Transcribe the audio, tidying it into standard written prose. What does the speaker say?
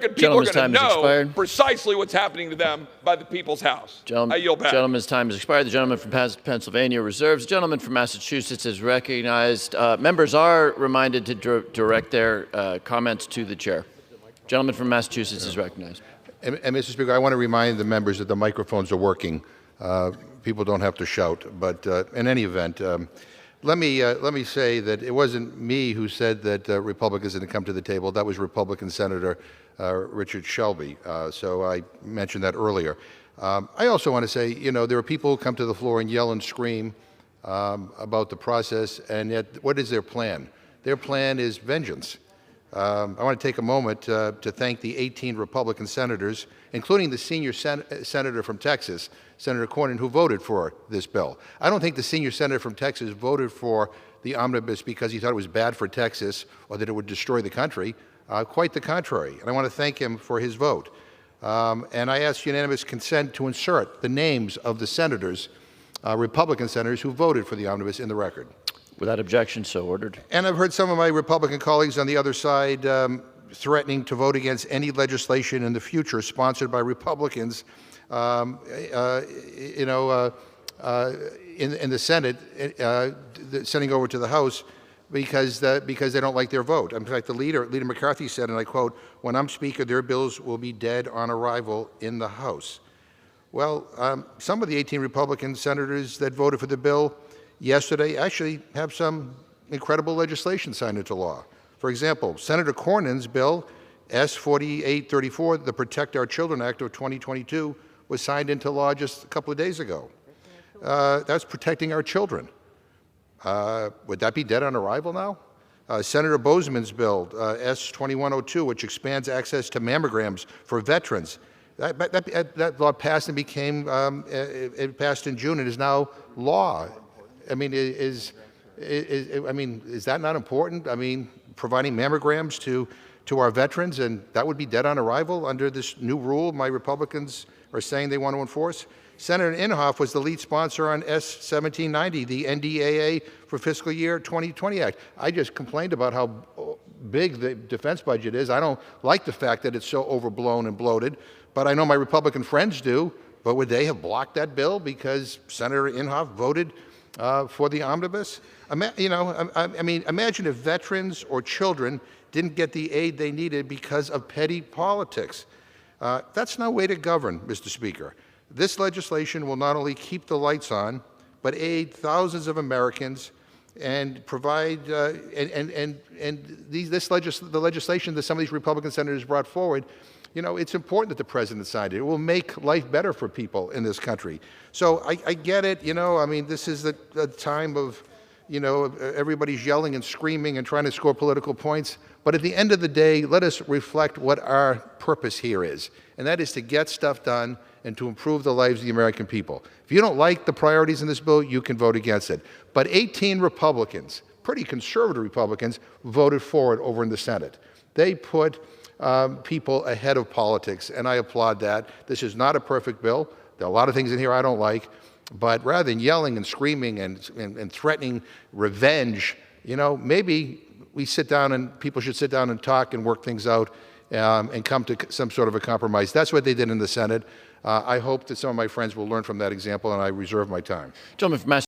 People are going to know precisely what's happening to them by the People's House. I yield back. Gentleman's time has expired. The gentleman from Pennsylvania reserves. The gentleman from Massachusetts is recognized. Members are reminded to direct their comments to the chair. Gentleman from Massachusetts is recognized. And Mr. Speaker, I want to remind the members that the microphones are working. People don't have to shout. But in any event, let me say that it wasn't me who said that Republicans didn't come to the table. That was Republican Senator Richard Shelby. So I mentioned that earlier. I also want to say, you know, there are people who come to the floor and yell and scream about the process, and yet what is their plan? Their plan is vengeance. I want to take a moment to thank the 18 Republican senators, including the senior senator from Texas, Senator Cornyn, who voted for this bill. I don't think the senior senator from Texas voted for the omnibus because he thought it was bad for Texas or that it would destroy the country. Quite the contrary. And I want to thank him for his vote. And I ask unanimous consent to insert the names of the senators, Republican senators, who voted for the omnibus in the record. Without objection, so ordered. And I've heard some of my Republican colleagues on the other side threatening to vote against any legislation in the future sponsored by Republicans, in the Senate, sending over to the House because they don't like their vote. In fact, Leader McCarthy said, and I quote, "When I'm Speaker, their bills will be dead on arrival in the House." Well, some of the 18 Republican senators that voted for the bill yesterday actually have some incredible legislation signed into law. For example, Senator Cornyn's bill, S-4834, the Protect Our Children Act of 2022, was signed into law just a couple of days ago. That's protecting our children. Would that be dead on arrival now? Senator Bozeman's bill, S-2102, which expands access to mammograms for veterans. That law passed and became, it passed in June and is now law. I mean, is that not important? I mean, providing mammograms to our veterans, and that would be dead on arrival under this new rule my Republicans are saying they want to enforce? Senator Inhofe was the lead sponsor on S-1790, the NDAA for fiscal year 2020 Act. I just complained about how big the defense budget is. I don't like the fact that it's so overblown and bloated, but I know my Republican friends do. But would they have blocked that bill because Senator Inhofe voted for the omnibus? I mean, imagine if veterans or children didn't get the aid they needed because of petty politics. That's no way to govern, Mr. Speaker. This legislation will not only keep the lights on, but aid thousands of Americans and provide the legislation that some of these Republican senators brought forward. You know, it's important that the president signed it. It will make life better for people in this country. So I get it. You know, I mean, this is the time of, you know, everybody's yelling and screaming and trying to score political points. But at the end of the day, let us reflect what our purpose here is, and that is to get stuff done and to improve the lives of the American people. If you don't like the priorities in this bill, you can vote against it. But 18 Republicans, pretty conservative Republicans, voted for it over in the Senate. They put people ahead of politics, and I applaud that. This is not a perfect bill. There are a lot of things in here I don't like, but rather than yelling and screaming and threatening revenge, you know, maybe we sit down and people should sit down and talk and work things out and come to some sort of a compromise. That's what they did in the Senate. I hope that some of my friends will learn from that example, and I reserve my time. Gentleman from